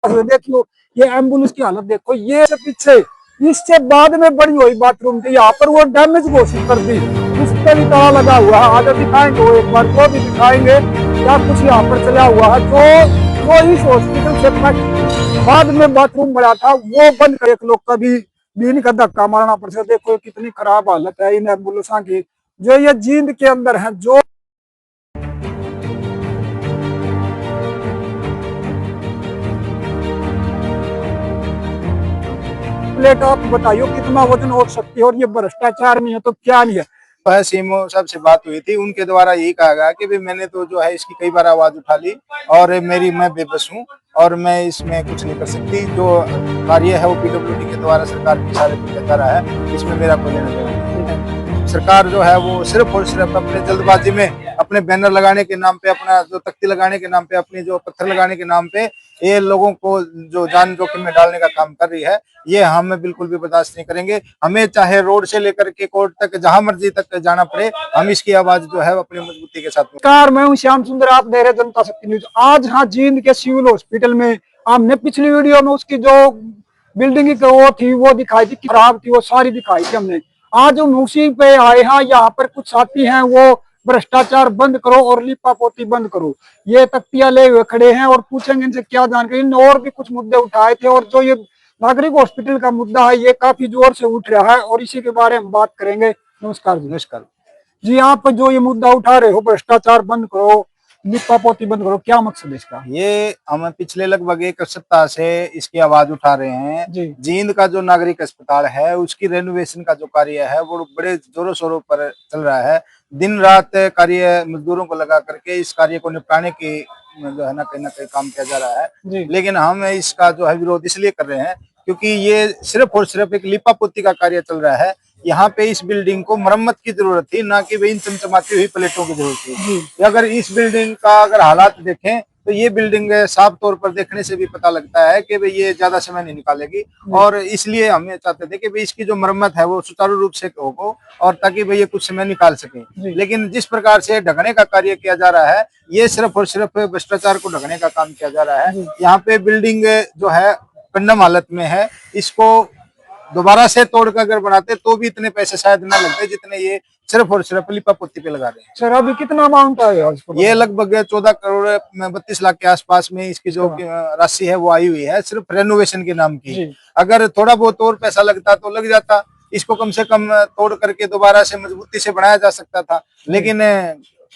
देखियो ये एम्बुलेंस की हालत देखो, ये पीछे इससे बाद में बड़ी हुई बाथरूम थी, यहाँ पर वो डैमेज घोषित कर दी, उस पर भी ताला लगा हुआ है। आगे दिखाएंगे वो एक बार, वो भी दिखाएंगे क्या कुछ यहाँ पर चला हुआ है। जो इस हॉस्पिटल से बाद में बाथरूम बना था वो बंद कर, एक लोग कभी बीन का धक्का मारना पड़ सकता। देखो कितनी खराब हालत है इन एम्बुलेंस की, जो ये जींद के अंदर है। जो प्लेट आप बताइयो कितना वजन हो सकती है, और ये भ्रष्टाचार नहीं है तो क्या नहीं है। सीएमओ साहब से बात हुई थी, उनके द्वारा यही कहा गया कि भाई मैंने तो जो है इसकी कई बार आवाज उठा ली और मैं बेबस हूँ और मैं इसमें कुछ नहीं कर सकती। जो कार्य है वो पीडब्ल्यूडी के द्वारा सरकार के इशारे पर किया जा रहा है, इसमें मेरा कोई लेना देना नहीं। सरकार जो है वो सिर्फ और सिर्फ अपने जल्दबाजी में, अपने बैनर लगाने के नाम पे, अपना जो तख्ती लगाने के नाम पे, अपनी जो पत्थर लगाने के नाम पे ये लोगों को जो जान जोखिम में डालने का काम कर रही है, ये हम बिल्कुल भी बर्दाश्त नहीं करेंगे। हमें चाहे रोड से लेकर के कोर्ट तक, जहां मर्जी तक जाना पड़े, हम इसकी आवाज जो है अपनी मजबूती के साथ। नमस्कार, मैं हूं श्याम सुंदर, आप देख रहे जनता शक्ति न्यूज। आज हाँ जींद के सिविल हॉस्पिटल में हमने पिछली वीडियो में उसकी जो बिल्डिंग की वो थी वो दिखाई थी, खराब थी, वो सारी दिखाई थी हमने। आज हम उसी पे आए हैं। यहाँ पर कुछ साथी हैं, वो भ्रष्टाचार बंद करो और लिपापोती बंद करो ये तख्तियां ले हुए खड़े हैं, और पूछेंगे इनसे क्या जानकारी। इन और भी कुछ मुद्दे उठाए थे, और जो ये नागरिक हॉस्पिटल का मुद्दा है ये काफी जोर से उठ रहा है, और इसी के बारे में बात करेंगे। नमस्कार जी। नमस्कार जी, आप जो ये मुद्दा उठा रहे हो, भ्रष्टाचार बंद करो, लिपापोती बंद करो, क्या मकसद है इसका? ये हम पिछले लगभग 1 सप्ताह से इसकी आवाज उठा रहे हैं। जींद का जो नागरिक अस्पताल है उसकी रेनोवेशन का जो कार्य है वो बड़े जोरों शोरों पर चल रहा है। दिन रात कार्य मजदूरों को लगा करके इस कार्य को निपटाने की जो है ना कहीं काम किया जा रहा है। लेकिन हम इसका जो है विरोध इसलिए कर रहे हैं क्योंकि ये सिर्फ और सिर्फ एक लिपापोती का कार्य चल रहा है। यहाँ पे इस बिल्डिंग को मरम्मत की जरूरत थी, ना कि इन चमचमाती हुई प्लेटों की जरूरत थी। अगर इस बिल्डिंग का अगर हालात देखें तो ये बिल्डिंग साफ तौर पर देखने से भी पता लगता है कि भाई ये ज्यादा समय नहीं निकालेगी, और इसलिए हम ये चाहते थे कि भाई इसकी जो मरम्मत है वो सुचारू रूप से हो, और ताकि भाई ये कुछ समय निकाल सके। लेकिन जिस प्रकार से ढकने का कार्य किया जा रहा है, ये सिर्फ और सिर्फ भ्रष्टाचार को ढकने का काम किया जा रहा है। यहाँ पे बिल्डिंग जो है कंडम हालत में है, इसको दोबारा से तोड़ कर अगर बनाते तो भी इतने पैसे शायद ना लगते जितने ये सिर्फ और सिर्फ लिपापोती पे लगा रहे हैं। सर अभी कितना अमाउंट आया इसको? ये लगभग 14 करोड़ 32 लाख के आसपास में इसकी जो राशि है वो आई हुई है, सिर्फ रेनोवेशन के नाम की। अगर थोड़ा बहुत और पैसा लगता तो लग जाता, इसको कम से कम तोड़ करके दोबारा से मजबूती से बनाया जा सकता था। लेकिन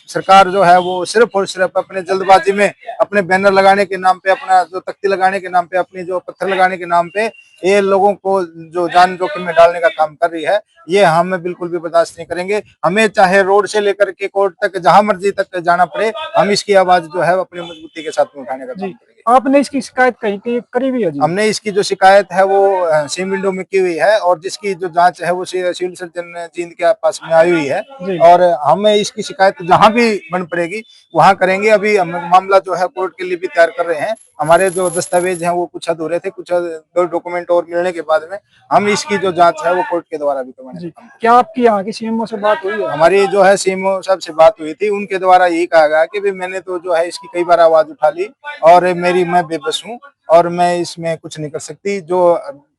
सरकार जो है वो सिर्फ और सिर्फ अपने जल्दबाजी में, अपने बैनर लगाने के नाम पे, अपना जो तख्ती लगाने के नाम पे, अपनी जो पत्थर लगाने के नाम पे ये लोगों को जो जान जोखिम में डालने का काम कर रही है, ये हम बिल्कुल भी बर्दाश्त नहीं करेंगे। हमें चाहे रोड से लेकर के कोर्ट तक, जहां मर्जी तक जाना पड़े, हम इसकी आवाज जो है अपनी मजबूती के साथ में उठाने का काम करेंगे। आपने इसकी शिकायत कहीं करी हुई है जी? हमने इसकी जो शिकायत है वो सेम विंडो में की हुई है, और जिसकी जो जांच है वो सिविल सर्जन जींद के पास में आई हुई है, और हम इसकी शिकायत जहां भी बन पड़ेगी वहां करेंगे। अभी हम मामला जो है कोर्ट के लिए भी तैयार कर रहे हैं। हमारे जो दस्तावेज हैं वो कुछ अधूरे थे, कुछ डॉक्यूमेंट और मिलने के बाद में हम इसकी जो जांच है वो कोर्ट के द्वारा भी करवाएंगे। क्या आपकी यहाँ की सीएमओ से बात हुई है? हमारी जो है सीएमओ साहब से बात हुई थी, उनके द्वारा यही कहा गया कि भाई मैंने तो जो है इसकी कई बार आवाज उठा ली और मैं बेबस हूँ और मैं इसमें कुछ नहीं कर सकती। जो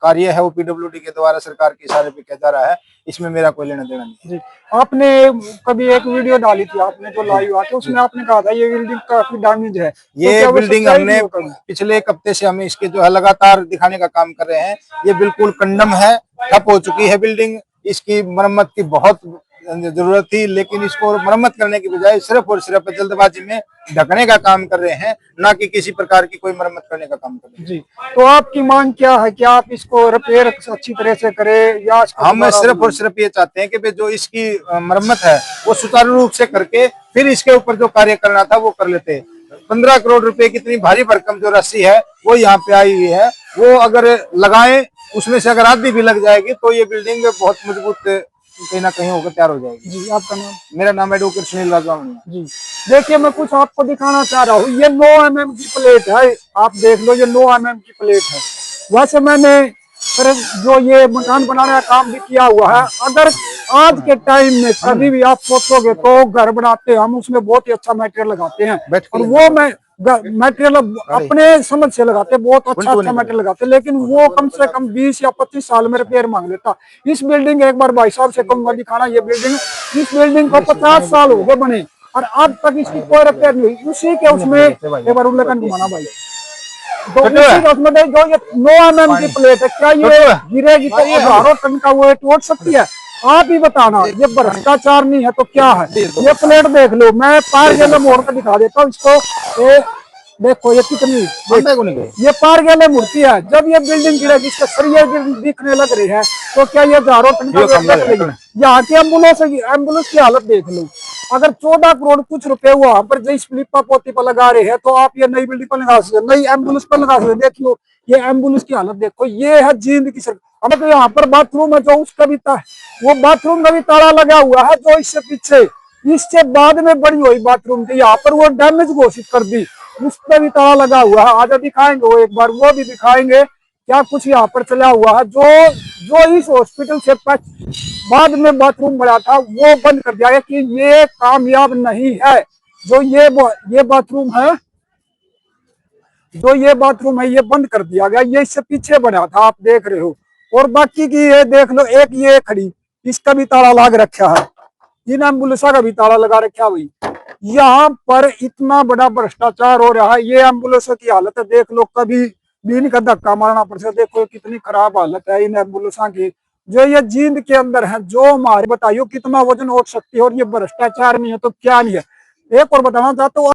कार्य है वो पीडब्ल्यूडी के द्वारा सरकार के इशारे पे किया जा रहा है, इसमें मेरा कोई लेना देना नहीं। जी, आपने कभी एक वीडियो डाली थी, आपने जो लाइव आके उसमें आपने कहा था ये बिल्डिंग काफी डैमेज है। ये तो बिल्डिंग हमने पिछले 1 हफ्ते से हमें इसके जो है लगातार दिखाने का काम कर रहे हैं। ये बिल्कुल कंडम है, ठप हो चुकी है बिल्डिंग। इसकी मरम्मत की बहुत जरूरत थी, लेकिन इसको मरम्मत करने की बजाय सिर्फ और सिर्फ जल्दबाजी में ढकने का काम कर रहे हैं, ना कि किसी प्रकार की कोई मरम्मत करने का काम कर रहे हैं। जी, तो आपकी मांग क्या है कि आप इसको रिपेयर अच्छी तरह से करें, या हम सिर्फ और सिर्फ ये चाहते हैं कि जो इसकी मरम्मत है वो सुचारू रूप से करके फिर इसके ऊपर जो कार्य करना था वो कर लेते। 15 करोड़ रुपए की इतनी भारी भरकम जो राशि है वो यहाँ पे आई हुई है, वो अगर लगाएं उसमें से अगर आधी भी लग जाएगी तो ये बिल्डिंग बहुत मजबूत कहीं ना कहीं होकर तैयार हो जाएगी। जी, आपका नाम? मेरा नाम एडवोकेट सुनील राजवानी। जी, देखिए मैं कुछ आपको दिखाना चाह रहा हूँ। ये 9 mm की प्लेट है, आप देख लो, ये 9 mm की प्लेट है। वैसे मैंने जो ये मकान बनाने का काम भी किया हुआ है। अगर आज के टाइम में कभी भी आप सोचोगे तो घर बनाते हैं हम उसमें बहुत ही अच्छा मटेरियल लगाते हैं, और मटेरियल अपने समझ से लगाते, बहुत अच्छा मटेरियल लगाते, लेकिन वो कम से कम 20 या 25 साल में रिपेयर मांग लेता। इस बिल्डिंग एक बार भाई साहब से कहूंगा दिखाना, ये बिल्डिंग, इस बिल्डिंग को 50 साल हो गए बने और अब तक इसकी कोई रिपेयर नहीं हुई। उसी के उसमें एक बार उल्लेखन घुमाना भाई, तो उसी के उसमें जो ये 9 mm की प्लेट है, क्या ये गिरेगी तो 1000 टन का वो टूट सकती है? आप ही बताना, ये भ्रष्टाचार नहीं है तो क्या है? ये प्लेट देख लो, मैं पार गेले मोड़ कर दिखा देता हूँ इसको। देखो ये कितनी, ये पार गेले मूर्ति है। जब ये बिल्डिंग गिरेगी, इसके सरिये दिखने लग रहे हैं, तो क्या ये 1000 टन का वेट लगेगी? यहाँ की एम्बुलेंस की हालत देख लो। अगर 14 करोड़ कुछ रुपए वहां पर जो स्लिपा पोती पर लगा रहे हैं, तो आप ये नई बिल्डिंग पर लगा सकते, नई एम्बुलेंस पर लगा सकते। देख लो ये एम्बुलेंस की हालत देखो, ये है जींद की सरकार। अब तो यहाँ पर बाथरूम है, जो उसका भी वो बाथरूम का भी ताला लगा हुआ है, जो इससे पीछे, इससे बाद में बड़ी हुई बाथरूम थी, यहाँ पर वो डैमेज घोषित कर दी, उस पर भी ताला लगा हुआ है। आज दिखाएंगे वो, एक बार वो भी दिखाएंगे क्या कुछ यहाँ पर चला हुआ है। जो इस हॉस्पिटल से बाद में बाथरूम बना था, वो बंद कर दिया गया कि ये कामयाब नहीं है। जो ये बाथरूम है, ये बंद कर दिया गया। ये इससे पीछे बना था, आप देख रहे हो। और बाकी की ये देख लो, एक ये खड़ी, इसका भी ताला लग रखा है, इन एम्बुलेंस का भी ताला लगा रखा भाई। यहाँ पर इतना बड़ा भ्रष्टाचार हो रहा है। ये एम्बुलेंस की हालत है, देख लो, कभी भी इनका धक्का मारना पड़ सकता। देखो कितनी खराब हालत है इन एम्बुलेंस की, जो ये जींद के अंदर है। जो हमारे बताइयो कितना वजन उठ सकती है, और ये भ्रष्टाचार नहीं है तो क्या नहीं है। एक और बताना चाहता हूँ,